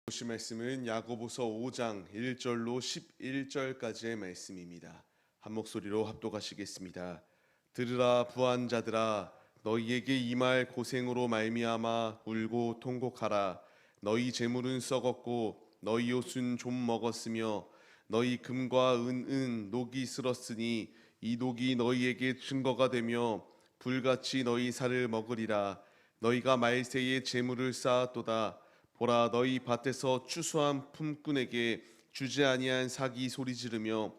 보실 말씀은 야고보서 5장 1절로 11절까지의 말씀입니다. 한 목소리로 합독하시겠습니다. 들으라 부한 자들아, 너희에게 임할 고생으로 말미암아 울고 통곡하라. 너희 재물은 썩었고 너희 옷은 좀 먹었으며 너희 금과 은은 녹이 슬었으니 이 녹이 너희에게 증거가 되며 불같이 너희 살을 먹으리라. 너희가 말세에 재물을 쌓았도다. 보라, 너희 밭에서 추수한 품꾼에게 주지 아니한 사기 소리 지르며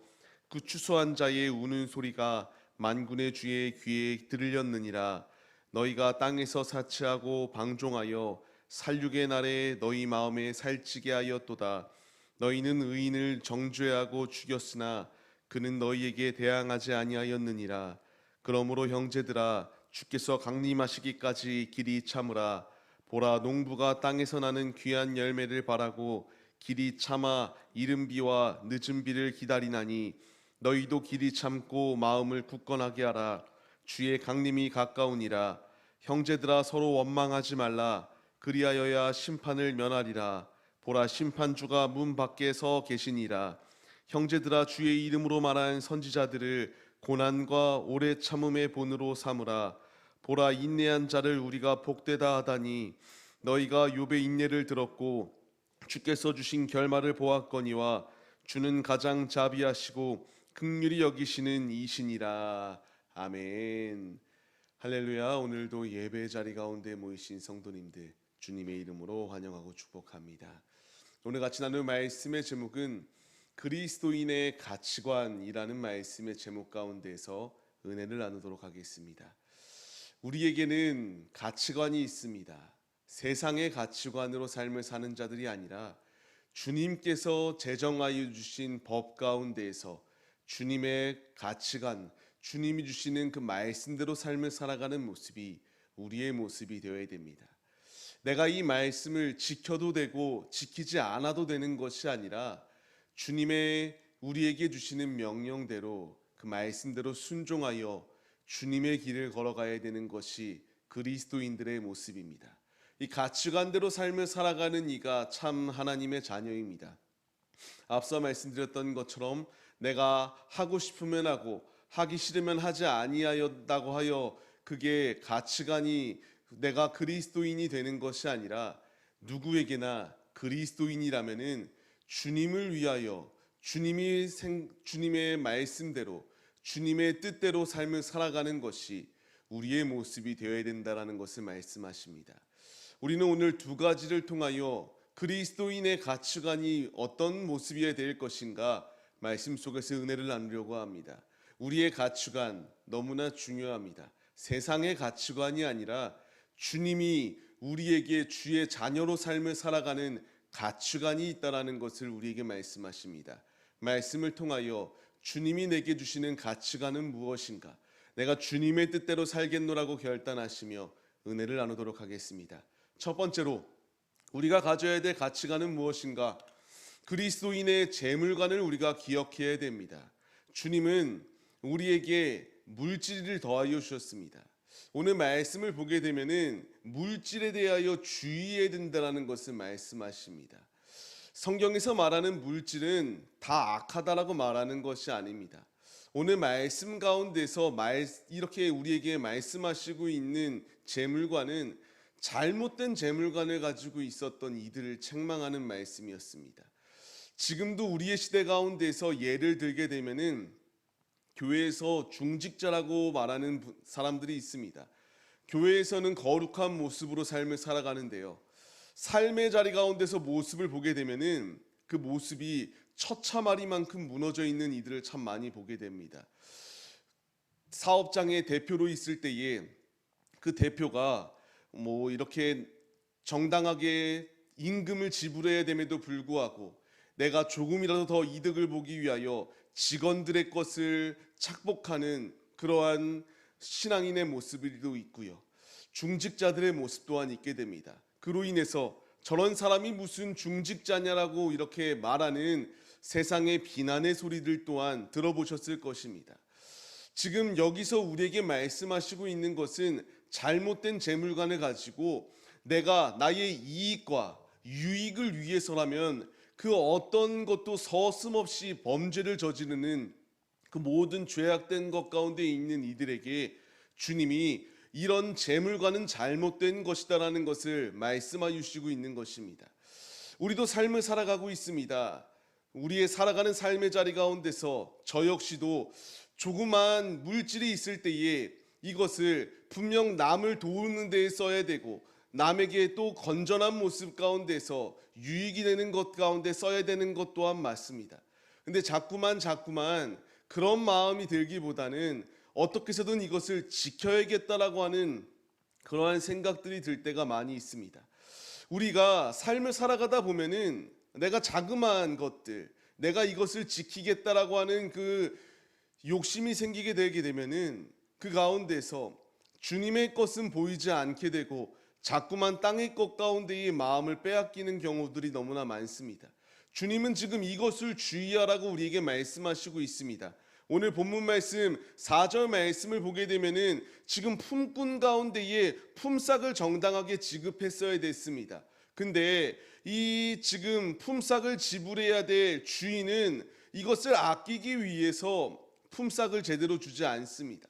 그 추수한 자의 우는 소리가 만군의 주의 귀에 들렸느니라. 너희가 땅에서 사치하고 방종하여 살육의 날에 너희 마음에 살찌게 하였도다. 너희는 의인을 정죄하고 죽였으나 그는 너희에게 대항하지 아니하였느니라. 그러므로 형제들아, 주께서 강림하시기까지 길이 참으라. 보라, 농부가 땅에서 나는 귀한 열매를 바라고 길이 참아 이른 비와 늦은 비를 기다리나니 너희도 길이 참고 마음을 굳건하게 하라. 주의 강림이 가까우니라. 형제들아, 서로 원망하지 말라. 그리하여야 심판을 면하리라. 보라, 심판주가 문 밖에 서 계시니라. 형제들아, 주의 이름으로 말한 선지자들을 고난과 오래 참음의 본으로 삼으라. 보라, 인내한 자를 우리가 복되다 하다니 너희가 욥의 인내를 들었고 주께서 주신 결말을 보았거니와 주는 가장 자비하시고 긍휼히 여기시는 이시니라. 아멘. 할렐루야. 오늘도 예배 자리 가운데 모이신 성도님들 주님의 이름으로 환영하고 축복합니다. 오늘 같이 나눌 말씀의 제목은 그리스도인의 가치관이라는 말씀의 제목 가운데서 은혜를 나누도록 하겠습니다. 우리에게는 가치관이 있습니다. 세상의 가치관으로 삶을 사는 자들이 아니라 주님께서 제정하여 주신 법 가운데에서 주님의 가치관, 주님이 주시는 그 말씀대로 삶을 살아가는 모습이 우리의 모습이 되어야 됩니다. 내가 이 말씀을 지켜도 되고 지키지 않아도 되는 것이 아니라 주님의 우리에게 주시는 명령대로 그 말씀대로 순종하여 주님의 길을 걸어가야 되는 것이 그리스도인들의 모습입니다. 이 가치관대로 삶을 살아가는 이가 참 하나님의 자녀입니다. 앞서 말씀드렸던 것처럼 내가 하고 싶으면 하고 하기 싫으면 하지 아니하였다고 하여 그게 가치관이 내가 그리스도인이 되는 것이 아니라 누구에게나 그리스도인이라면은 주님을 위하여 주님의 말씀대로 주님의 뜻대로 삶을 살아가는 것이 우리의 모습이 되어야 된다라는 것을 말씀하십니다. 우리는 오늘 두 가지를 통하여 그리스도인의 가치관이 어떤 모습이어야 될 것인가 말씀 속에서 은혜를 나누려고 합니다. 우리의 가치관 너무나 중요합니다. 세상의 가치관이 아니라 주님이 우리에게 주의 자녀로 삶을 살아가는 가치관이 있다라는 것을 우리에게 말씀하십니다. 말씀을 통하여 주님이 내게 주시는 가치관은 무엇인가? 내가 주님의 뜻대로 살겠노라고 결단하시며 은혜를 나누도록 하겠습니다. 첫 번째로 우리가 가져야 될 가치관은 무엇인가? 그리스도인의 재물관을 우리가 기억해야 됩니다. 주님은 우리에게 물질을 더하여 주셨습니다. 오늘 말씀을 보게 되면은 물질에 대하여 주의해야 된다는 것을 말씀하십니다. 성경에서 말하는 물질은 다 악하다라고 말하는 것이 아닙니다. 오늘 말씀 가운데서 이렇게 우리에게 말씀하시고 있는 재물관은 잘못된 재물관을 가지고 있었던 이들을 책망하는 말씀이었습니다. 지금도 우리의 시대 가운데서 예를 들게 되면은 교회에서 중직자라고 말하는 사람들이 있습니다. 교회에서는 거룩한 모습으로 삶을 살아가는데요. 삶의 자리 가운데서 모습을 보게 되면은 그 모습이 처참하리만큼 무너져 있는 이들을 참 많이 보게 됩니다. 사업장의 대표로 있을 때에 그 대표가 이렇게 정당하게 임금을 지불해야 됨에도 불구하고 내가 조금이라도 더 이득을 보기 위하여 직원들의 것을 착복하는 그러한 신앙인의 모습도 있고요. 중직자들의 모습 또한 있게 됩니다. 그로 인해서 저런 사람이 무슨 중직자냐라고 이렇게 말하는 세상의 비난의 소리들 또한 들어보셨을 것입니다. 지금 여기서 우리에게 말씀하시고 있는 것은 잘못된 재물관을 가지고 내가 나의 이익과 유익을 위해서라면 그 어떤 것도 서슴없이 범죄를 저지르는 그 모든 죄악된 것 가운데 있는 이들에게 주님이 이런 재물과는 잘못된 것이다라는 것을 말씀하여 주시고 있는 것입니다. 우리도 삶을 살아가고 있습니다. 우리의 살아가는 삶의 자리 가운데서 저 역시도 조그만 물질이 있을 때에 이것을 분명 남을 도우는 데에 써야 되고 남에게 또 건전한 모습 가운데서 유익이 되는 것 가운데 써야 되는 것 또한 맞습니다. 근데 자꾸만 그런 마음이 들기보다는 어떻게 해서든 이것을 지켜야겠다라고 하는 그러한 생각들이 들 때가 많이 있습니다. 우리가 삶을 살아가다 보면은 내가 자그마한 것들, 내가 이것을 지키겠다라고 하는 그 욕심이 생기게 되게 되면은 그 가운데서 주님의 것은 보이지 않게 되고 자꾸만 땅의 것 가운데의 마음을 빼앗기는 경우들이 너무나 많습니다. 주님은 지금 이것을 주의하라고 우리에게 말씀하시고 있습니다. 오늘 본문 말씀 4절 말씀을 보게 되면은 지금 품꾼 가운데에 품삯을 정당하게 지급했어야 됐습니다. 근데 이 지금 품삯을 지불해야 될 주인은 이것을 아끼기 위해서 품삯을 제대로 주지 않습니다.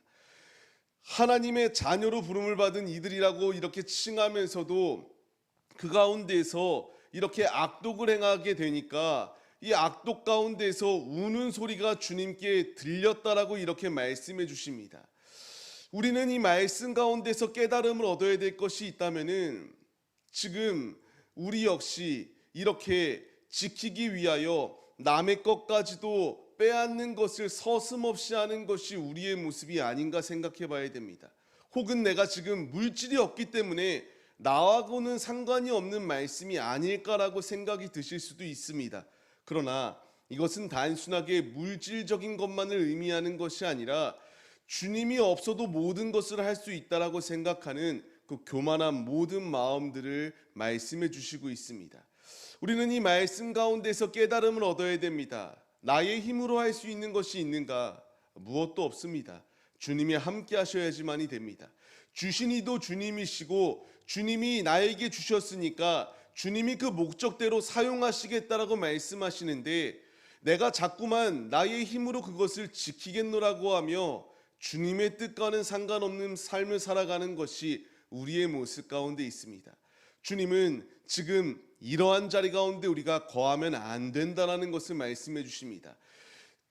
하나님의 자녀로 부름을 받은 이들이라고 이렇게 칭하면서도 그 가운데서 이렇게 악독을 행하게 되니까 이 악독 가운데서 우는 소리가 주님께 들렸다라고 이렇게 말씀해 주십니다. 우리는 이 말씀 가운데서 깨달음을 얻어야 될 것이 있다면은 지금 우리 역시 이렇게 지키기 위하여 남의 것까지도 빼앗는 것을 서슴없이 하는 것이 우리의 모습이 아닌가 생각해 봐야 됩니다. 혹은 내가 지금 물질이 없기 때문에 나하고는 상관이 없는 말씀이 아닐까라고 생각이 드실 수도 있습니다. 그러나 이것은 단순하게 물질적인 것만을 의미하는 것이 아니라 주님이 없어도 모든 것을 할 수 있다라고 생각하는 그 교만한 모든 마음들을 말씀해 주시고 있습니다. 우리는 이 말씀 가운데서 깨달음을 얻어야 됩니다. 나의 힘으로 할 수 있는 것이 있는가? 무엇도 없습니다. 주님이 함께 하셔야지만이 됩니다. 주신 이도 주님이시고 주님이 나에게 주셨으니까 주님이 그 목적대로 사용하시겠다라고 말씀하시는데 내가 자꾸만 나의 힘으로 그것을 지키겠노라고 하며 주님의 뜻과는 상관없는 삶을 살아가는 것이 우리의 모습 가운데 있습니다. 주님은 지금 이러한 자리 가운데 우리가 거하면 안 된다라는 것을 말씀해 주십니다.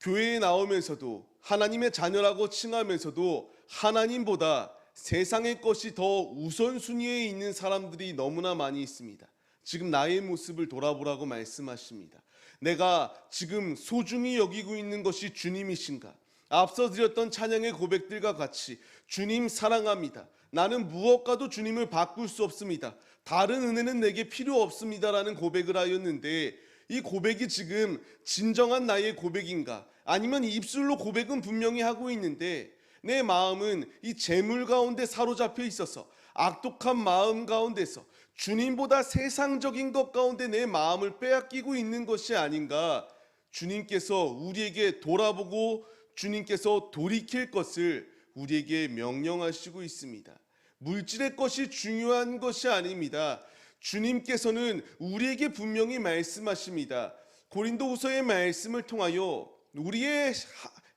교회에 나오면서도 하나님의 자녀라고 칭하면서도 하나님보다 세상의 것이 더 우선순위에 있는 사람들이 너무나 많이 있습니다. 지금 나의 모습을 돌아보라고 말씀하십니다. 내가 지금 소중히 여기고 있는 것이 주님이신가? 앞서 드렸던 찬양의 고백들과 같이 주님 사랑합니다. 나는 무엇과도 주님을 바꿀 수 없습니다. 다른 은혜는 내게 필요 없습니다라는 고백을 하였는데 이 고백이 지금 진정한 나의 고백인가? 아니면 입술로 고백은 분명히 하고 있는데 내 마음은 이 재물 가운데 사로잡혀 있어서 악독한 마음 가운데서 주님보다 세상적인 것 가운데 내 마음을 빼앗기고 있는 것이 아닌가? 주님께서 우리에게 돌아보고 주님께서 돌이킬 것을 우리에게 명령하시고 있습니다. 물질의 것이 중요한 것이 아닙니다. 주님께서는 우리에게 분명히 말씀하십니다. 고린도후서의 말씀을 통하여 우리의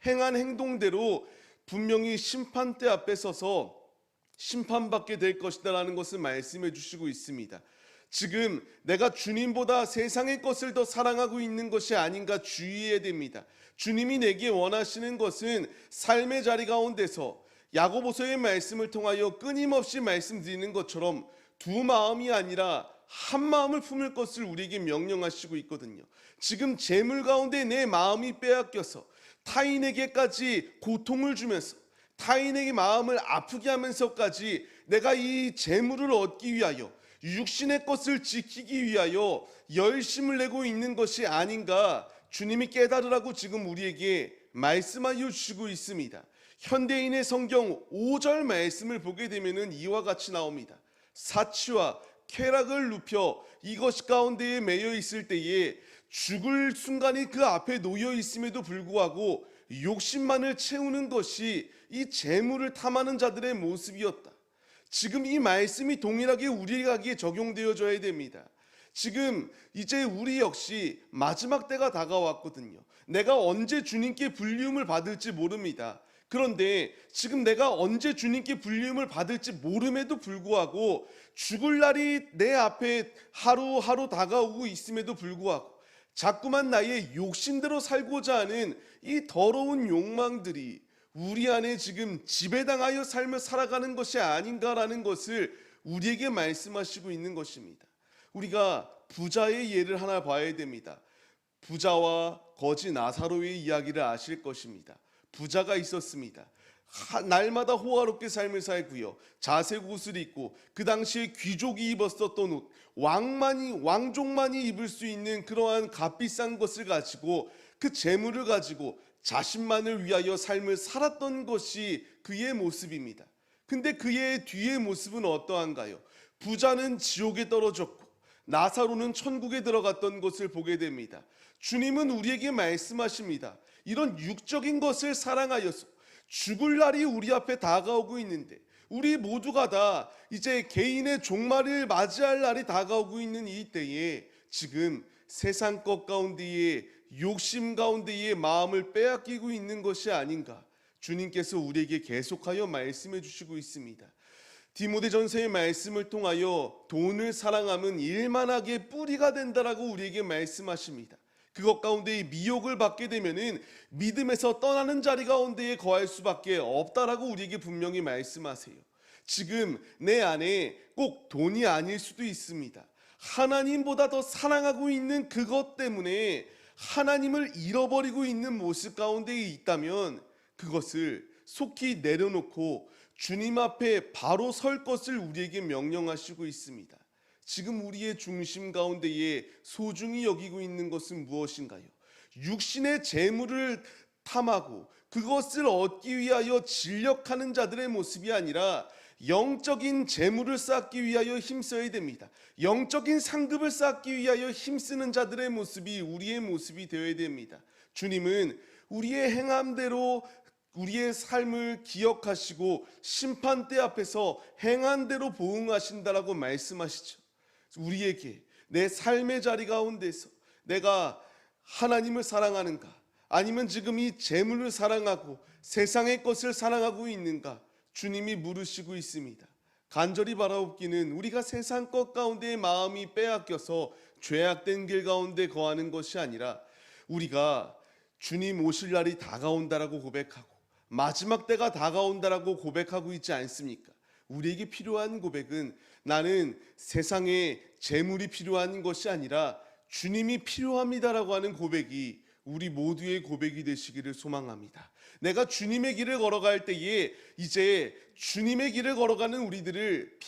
행한 행동대로 분명히 심판대 앞에 서서 심판받게 될 것이다라는 것을 말씀해 주시고 있습니다. 지금 내가 주님보다 세상의 것을 더 사랑하고 있는 것이 아닌가 주의해야 됩니다. 주님이 내게 원하시는 것은 삶의 자리 가운데서 야고보서의 말씀을 통하여 끊임없이 말씀드리는 것처럼 두 마음이 아니라 한 마음을 품을 것을 우리에게 명령하시고 있거든요. 지금 재물 가운데 내 마음이 빼앗겨서 타인에게까지 고통을 주면서 타인에게 마음을 아프게 하면서까지 내가 이 재물을 얻기 위하여 육신의 것을 지키기 위하여 열심을 내고 있는 것이 아닌가 주님이 깨달으라고 지금 우리에게 말씀하여 주시고 있습니다. 현대인의 성경 5절 말씀을 보게 되면 이와 같이 나옵니다. 사치와 쾌락을 눕혀 이것 가운데에 매여 있을 때에 죽을 순간이 그 앞에 놓여 있음에도 불구하고 욕심만을 채우는 것이 이 재물을 탐하는 자들의 모습이었다. 지금 이 말씀이 동일하게 우리에게 적용되어져야 됩니다. 지금 이제 우리 역시 마지막 때가 다가왔거든요. 내가 언제 주님께 불리움을 받을지 모릅니다. 그런데 지금 내가 언제 주님께 불리움을 받을지 모름에도 불구하고 죽을 날이 내 앞에 하루하루 다가오고 있음에도 불구하고 자꾸만 나의 욕심대로 살고자 하는 이 더러운 욕망들이 우리 안에 지금 지배당하여 삶을 살아가는 것이 아닌가라는 것을 우리에게 말씀하시고 있는 것입니다. 우리가 부자의 예를 하나 봐야 됩니다. 부자와 거지 나사로의 이야기를 아실 것입니다. 부자가 있었습니다. 날마다 호화롭게 삶을 살고요. 자색 옷을 입고 그 당시에 귀족이 입었었던 옷, 왕족만이 입을 수 있는 그러한 값비싼 것을 가지고 그 재물을 가지고 자신만을 위하여 삶을 살았던 것이 그의 모습입니다. 근데 그의 뒤의 모습은 어떠한가요? 부자는 지옥에 떨어졌고 나사로는 천국에 들어갔던 것을 보게 됩니다. 주님은 우리에게 말씀하십니다. 이런 육적인 것을 사랑하여서 죽을 날이 우리 앞에 다가오고 있는데 우리 모두가 다 이제 개인의 종말을 맞이할 날이 다가오고 있는 이 때에 지금 세상 것 가운데에 욕심 가운데에 마음을 빼앗기고 있는 것이 아닌가 주님께서 우리에게 계속하여 말씀해 주시고 있습니다. 디모데전서의 말씀을 통하여 돈을 사랑함은 일만하게 뿌리가 된다라고 우리에게 말씀하십니다. 그것 가운데에 미혹을 받게 되면은 믿음에서 떠나는 자리 가운데에 거할 수밖에 없다라고 우리에게 분명히 말씀하세요. 지금 내 안에 꼭 돈이 아닐 수도 있습니다. 하나님보다 더 사랑하고 있는 그것 때문에 하나님을 잃어버리고 있는 모습 가운데에 있다면 그것을 속히 내려놓고 주님 앞에 바로 설 것을 우리에게 명령하시고 있습니다. 지금 우리의 중심 가운데에 소중히 여기고 있는 것은 무엇인가요? 육신의 재물을 탐하고 그것을 얻기 위하여 진력하는 자들의 모습이 아니라 영적인 재물을 쌓기 위하여 힘써야 됩니다. 영적인 상급을 쌓기 위하여 힘쓰는 자들의 모습이 우리의 모습이 되어야 됩니다. 주님은 우리의 행함대로 우리의 삶을 기억하시고 심판대 앞에서 행한 대로 보응하신다라고 말씀하시죠. 우리에게 내 삶의 자리 가운데서 내가 하나님을 사랑하는가 아니면 지금 이 재물을 사랑하고 세상의 것을 사랑하고 있는가 주님이 물으시고 있습니다. 간절히 바라옵기는 우리가 세상 것 가운데 마음이 빼앗겨서 죄악된 길 가운데 거하는 것이 아니라 우리가 주님 오실 날이 다가온다라고 고백하고 마지막 때가 다가온다라고 고백하고 있지 않습니까? 우리에게 필요한 고백은 나는 세상에 재물이 필요한 것이 아니라 주님이 필요합니다라고 하는 고백이 우리 모두의 고백이 되시기를 소망합니다. 내가 주님의 길을 걸어갈 때에 이제 주님의 길을 걸어가는 우리들을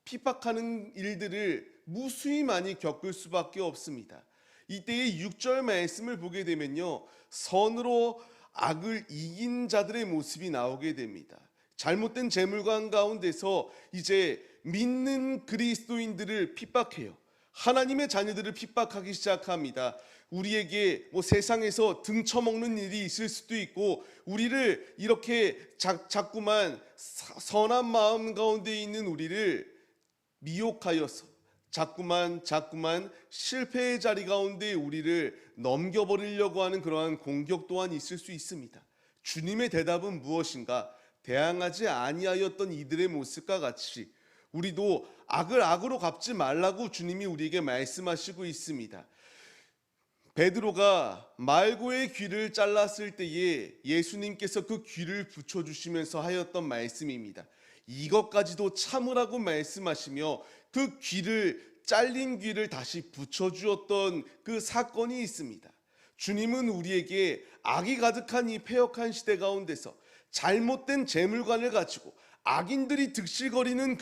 핍박하는 일들을 무수히 많이 겪을 수밖에 없습니다. 이때의 6절 말씀을 보게 되면요, 선으로 악을 이긴 자들의 모습이 나오게 됩니다. 잘못된 재물관 가운데서 이제 믿는 그리스도인들을 핍박해요. 하나님의 자녀들을 핍박하기 시작합니다. 우리에게 세상에서 등쳐먹는 일이 있을 수도 있고 우리를 이렇게 자꾸만 선한 마음 가운데 있는 우리를 미혹하여서 자꾸만 실패의 자리 가운데 우리를 넘겨버리려고 하는 그러한 공격 또한 있을 수 있습니다. 주님의 대답은 무엇인가? 대항하지 아니하였던 이들의 모습과 같이 우리도 악을 악으로 갚지 말라고 주님이 우리에게 말씀하시고 있습니다. 베드로가 말고의 귀를 잘랐을 때에 예수님께서 그 귀를 붙여주시면서 하였던 말씀입니다. 이것까지도 참으라고 말씀하시며 그 잘린 귀를 다시 붙여주었던 그 사건이 있습니다. 주님은 우리에게 악이 가득한 이 패역한 시대 가운데서 잘못된 재물관을 가지고 악인들이 득실거리는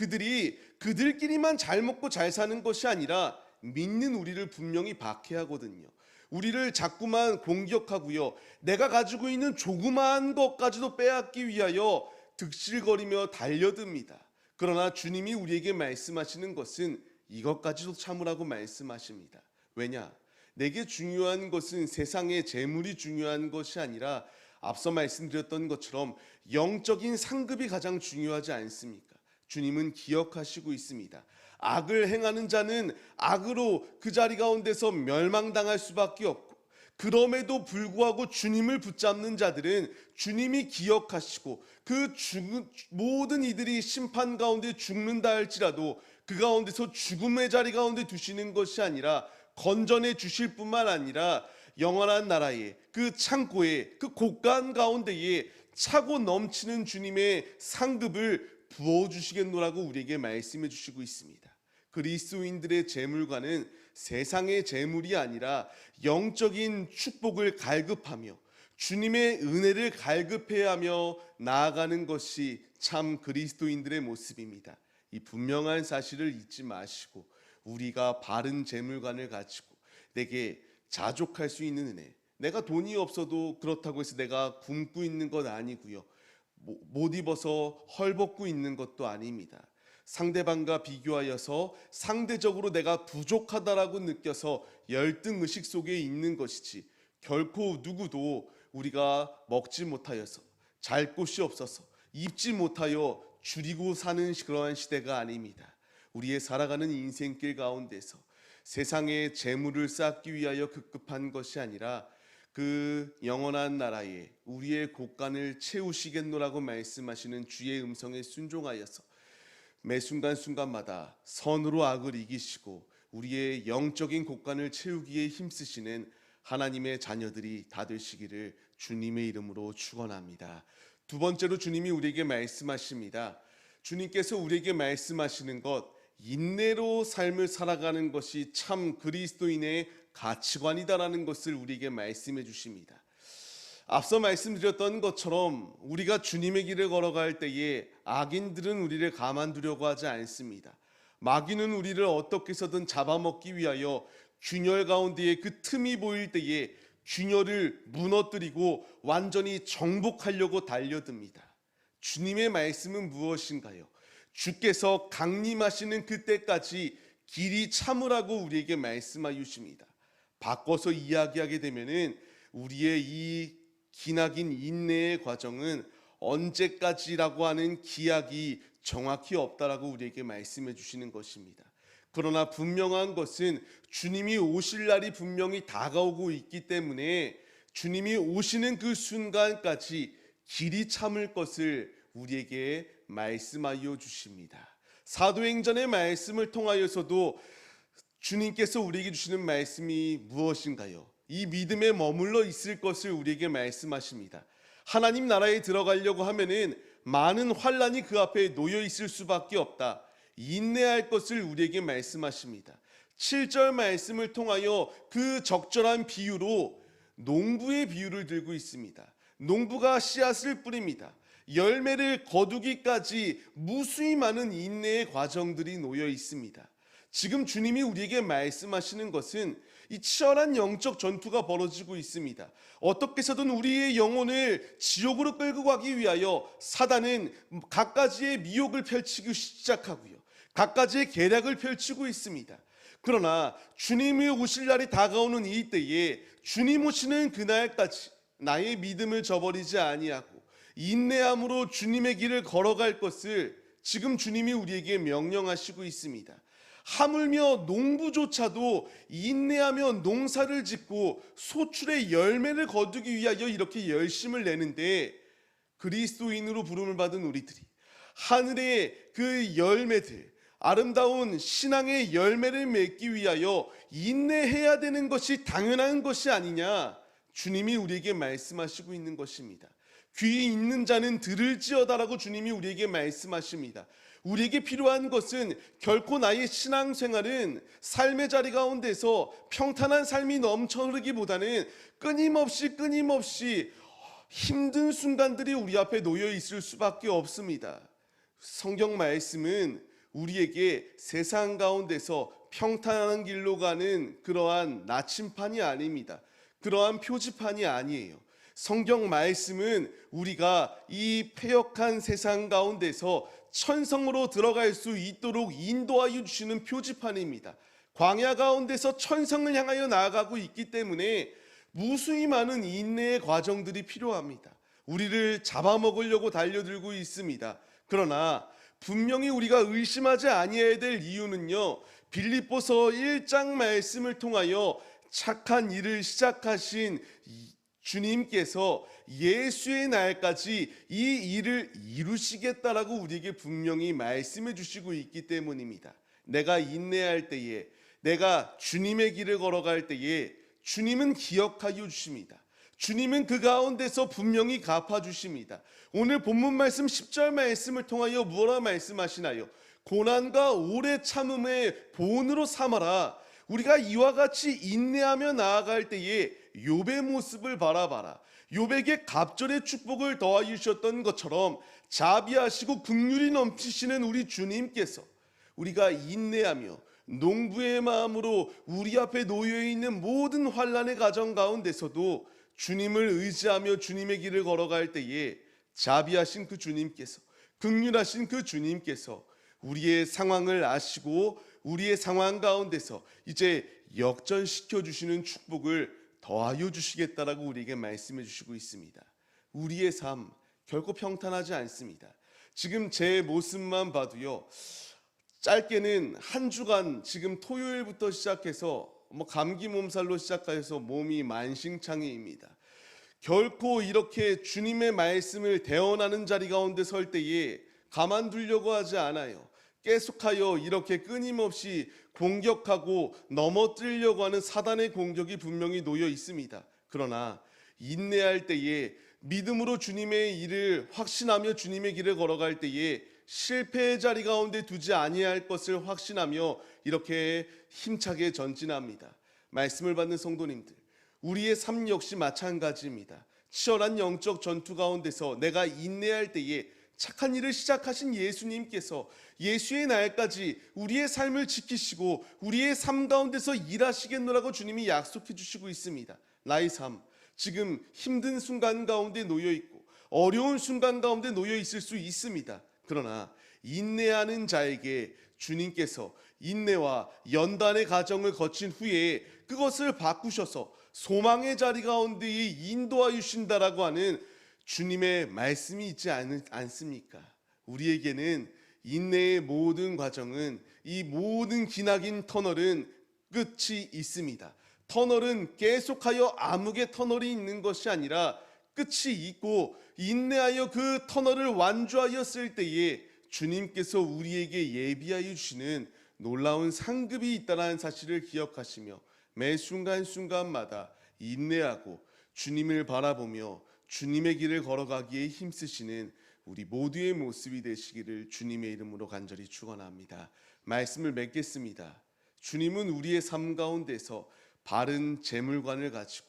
그들끼리만 잘 먹고 잘 사는 것이 아니라 믿는 우리를 분명히 박해하거든요. 우리를 자꾸만 공격하고요. 내가 가지고 있는 조그마한 것까지도 빼앗기 위하여 득실거리며 달려듭니다. 그러나 주님이 우리에게 말씀하시는 것은 이것까지도 참으라고 말씀하십니다. 왜냐? 내게 중요한 것은 세상의 재물이 중요한 것이 아니라 앞서 말씀드렸던 것처럼 영적인 상급이 가장 중요하지 않습니까? 주님은 기억하시고 있습니다. 악을 행하는 자는 악으로 그 자리 가운데서 멸망당할 수밖에 없고, 그럼에도 불구하고 주님을 붙잡는 자들은 주님이 기억하시고 모든 이들이 심판 가운데 죽는다 할지라도 그 가운데서 죽음의 자리 가운데 두시는 것이 아니라 건전해 주실 뿐만 아니라 영원한 나라의 그 창고에, 그 곳간 가운데에 차고 넘치는 주님의 상급을 부어주시겠노라고 우리에게 말씀해 주시고 있습니다. 그리스도인들의 재물과는 세상의 재물이 아니라 영적인 축복을 갈급하며 주님의 은혜를 갈급해야 하며 나아가는 것이 참 그리스도인들의 모습입니다. 이 분명한 사실을 잊지 마시고 우리가 바른 재물관을 가지고 내게 자족할 수 있는 은혜, 내가 돈이 없어도 그렇다고 해서 내가 굶고 있는 것 아니고요, 못 입어서 헐벗고 있는 것도 아닙니다. 상대방과 비교하여서 상대적으로 내가 부족하다라고 느껴서 열등의식 속에 있는 것이지, 결코 누구도 우리가 먹지 못하여서, 잘 곳이 없어서, 입지 못하여 줄이고 사는 그러한 시대가 아닙니다. 우리의 살아가는 인생길 가운데서 세상의 재물을 쌓기 위하여 급급한 것이 아니라 그 영원한 나라에 우리의 곳간을 채우시겠노라고 말씀하시는 주의 음성에 순종하여서 매 순간순간마다 선으로 악을 이기시고 우리의 영적인 곳간을 채우기에 힘쓰시는 하나님의 자녀들이 다 되시기를 주님의 이름으로 축원합니다. 두 번째로 주님이 우리에게 말씀하십니다. 주님께서 우리에게 말씀하시는 것, 인내로 삶을 살아가는 것이 참 그리스도인의 가치관이다라는 것을 우리에게 말씀해 주십니다. 앞서 말씀드렸던 것처럼 우리가 주님의 길을 걸어갈 때에 악인들은 우리를 가만두려고 하지 않습니다. 마귀는 우리를 어떻게 해서든 잡아먹기 위하여 균열 가운데에 그 틈이 보일 때에 균열을 무너뜨리고 완전히 정복하려고 달려듭니다. 주님의 말씀은 무엇인가요? 주께서 강림하시는 그때까지 길이 참으라고 우리에게 말씀하여 주십니다. 바꿔서 이야기하게 되면은 우리의 이 기나긴 인내의 과정은 언제까지라고 하는 기약이 정확히 없다라고 우리에게 말씀해 주시는 것입니다. 그러나 분명한 것은 주님이 오실 날이 분명히 다가오고 있기 때문에 주님이 오시는 그 순간까지 길이 참을 것을 우리에게 말씀하여 주십니다. 사도행전의 말씀을 통하여서도 주님께서 우리에게 주시는 말씀이 무엇인가요? 이 믿음에 머물러 있을 것을 우리에게 말씀하십니다. 하나님 나라에 들어가려고 하면은 많은 환란이 그 앞에 놓여 있을 수밖에 없다. 인내할 것을 우리에게 말씀하십니다. 7절 말씀을 통하여 그 적절한 비유로 농부의 비유를 들고 있습니다. 농부가 씨앗을 뿌립니다. 열매를 거두기까지 무수히 많은 인내의 과정들이 놓여 있습니다. 지금 주님이 우리에게 말씀하시는 것은 이 치열한 영적 전투가 벌어지고 있습니다. 어떻게 해서든 우리의 영혼을 지옥으로 끌고 가기 위하여 사단은 갖가지의 미혹을 펼치기 시작하고요, 갖가지의 계략을 펼치고 있습니다. 그러나 주님이 오실 날이 다가오는 이 때에 주님 오시는 그날까지 나의 믿음을 저버리지 아니하고 인내함으로 주님의 길을 걸어갈 것을 지금 주님이 우리에게 명령하시고 있습니다. 하물며 농부조차도 인내하며 농사를 짓고 소출의 열매를 거두기 위하여 이렇게 열심을 내는데, 그리스도인으로 부름을 받은 우리들이 하늘의 그 열매들, 아름다운 신앙의 열매를 맺기 위하여 인내해야 되는 것이 당연한 것이 아니냐, 주님이 우리에게 말씀하시고 있는 것입니다. 귀 있는 자는 들을지어다라고 주님이 우리에게 말씀하십니다. 우리에게 필요한 것은 결코 나의 신앙생활은 삶의 자리 가운데서 평탄한 삶이 넘쳐 흐르기보다는 끊임없이 힘든 순간들이 우리 앞에 놓여 있을 수밖에 없습니다. 성경 말씀은 우리에게 세상 가운데서 평탄한 길로 가는 그러한 나침판이 아닙니다. 그러한 표지판이 아니에요. 성경 말씀은 우리가 이 패역한 세상 가운데서 천성으로 들어갈 수 있도록 인도하여 주시는 표지판입니다. 광야 가운데서 천성을 향하여 나아가고 있기 때문에 무수히 많은 인내의 과정들이 필요합니다. 우리를 잡아먹으려고 달려들고 있습니다. 그러나 분명히 우리가 의심하지 아니해야 될 이유는요. 빌립보서 1장 말씀을 통하여 착한 일을 시작하신 주님께서 예수의 날까지 이 일을 이루시겠다라고 우리에게 분명히 말씀해 주시고 있기 때문입니다. 내가 인내할 때에, 내가 주님의 길을 걸어갈 때에 주님은 기억하여 주십니다. 주님은 그 가운데서 분명히 갚아주십니다. 오늘 본문 말씀 10절 말씀을 통하여 무엇라 말씀하시나요? 고난과 오래 참음의 본으로 삼아라. 우리가 이와 같이 인내하며 나아갈 때에 욥의 모습을 바라봐라. 욥에게 갑절의 축복을 더하여 주셨던 것처럼 자비하시고 긍휼이 넘치시는 우리 주님께서 우리가 인내하며 농부의 마음으로 우리 앞에 놓여 있는 모든 환난의 가정 가운데서도 주님을 의지하며 주님의 길을 걸어갈 때에 자비하신 그 주님께서, 긍휼하신 그 주님께서 우리의 상황을 아시고 우리의 상황 가운데서 이제 역전시켜 주시는 축복을 더하여 주시겠다라고 우리에게 말씀해 주시고 있습니다. 우리의 삶 결코 평탄하지 않습니다. 지금 제 모습만 봐도요, 짧게는 한 주간 지금 토요일부터 시작해서 감기 몸살로 시작해서 몸이 만신창이입니다. 결코 이렇게 주님의 말씀을 대언하는 자리 가운데 설 때에 가만두려고 하지 않아요. 계속하여 이렇게 끊임없이 공격하고 넘어뜨리려고 하는 사단의 공격이 분명히 놓여 있습니다. 그러나 인내할 때에 믿음으로 주님의 일을 확신하며 주님의 길을 걸어갈 때에 실패의 자리 가운데 두지 아니할 것을 확신하며 이렇게 힘차게 전진합니다. 말씀을 받는 성도님들, 우리의 삶 역시 마찬가지입니다. 치열한 영적 전투 가운데서 내가 인내할 때에 착한 일을 시작하신 예수님께서 예수의 날까지 우리의 삶을 지키시고 우리의 삶 가운데서 일하시겠노라고 주님이 약속해 주시고 있습니다. 나의 삶, 지금 힘든 순간 가운데 놓여 있고 어려운 순간 가운데 놓여 있을 수 있습니다. 그러나 인내하는 자에게 주님께서 인내와 연단의 과정을 거친 후에 그것을 바꾸셔서 소망의 자리 가운데 인도하여 주신다라고 하는 주님의 말씀이 있지 않습니까? 우리에게는 인내의 모든 과정은, 이 모든 기나긴 터널은 끝이 있습니다. 터널은 계속하여 암흑의 터널이 있는 것이 아니라 끝이 있고, 인내하여 그 터널을 완주하였을 때에 주님께서 우리에게 예비하여 주시는 놀라운 상급이 있다는 사실을 기억하시며 매 순간순간마다 인내하고 주님을 바라보며 주님의 길을 걸어가기에 힘쓰시는 우리 모두의 모습이 되시기를 주님의 이름으로 간절히 축원합니다. 말씀을 맺겠습니다. 주님은 우리의 삶 가운데서 바른 재물관을 가지고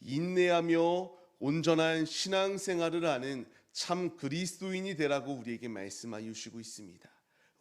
인내하며 온전한 신앙생활을 하는 참 그리스도인이 되라고 우리에게 말씀하여 주시고 있습니다.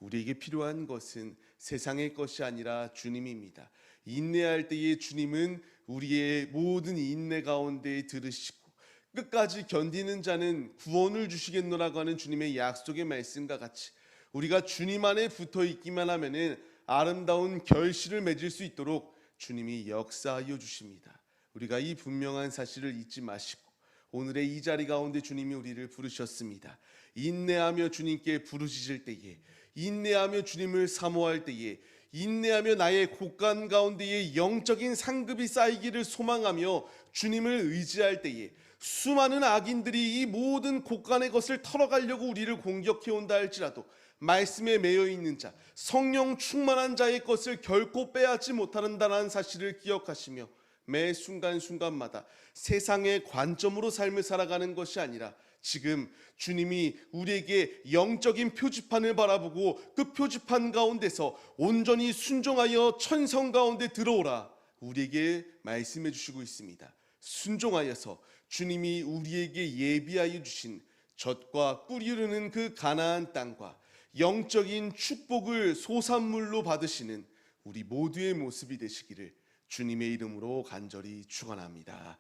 우리에게 필요한 것은 세상의 것이 아니라 주님입니다. 인내할 때에 주님은 우리의 모든 인내 가운데 들으시고 끝까지 견디는 자는 구원을 주시겠노라고 하는 주님의 약속의 말씀과 같이 우리가 주님 안에 붙어 있기만 하면은 아름다운 결실을 맺을 수 있도록 주님이 역사하여 주십니다. 우리가 이 분명한 사실을 잊지 마시고 오늘의 이 자리 가운데 주님이 우리를 부르셨습니다. 인내하며 주님께 부르짖을 때에, 인내하며 주님을 사모할 때에, 인내하며 나의 곳간 가운데에 영적인 상급이 쌓이기를 소망하며 주님을 의지할 때에 수많은 악인들이 이 모든 곳간의 것을 털어가려고 우리를 공격해 온다 할지라도 말씀에 매여 있는 자, 성령 충만한 자의 것을 결코 빼앗지 못한다는 사실을 기억하시며 매 순간순간마다 세상의 관점으로 삶을 살아가는 것이 아니라 지금 주님이 우리에게 영적인 표지판을 바라보고 그 표지판 가운데서 온전히 순종하여 천성 가운데 들어오라 우리에게 말씀해 주시고 있습니다. 순종하여서 주님이 우리에게 예비하여 주신 젖과 꿀이 흐르는 그 가나안 땅과 영적인 축복을 소산물로 받으시는 우리 모두의 모습이 되시기를 주님의 이름으로 간절히 축원합니다.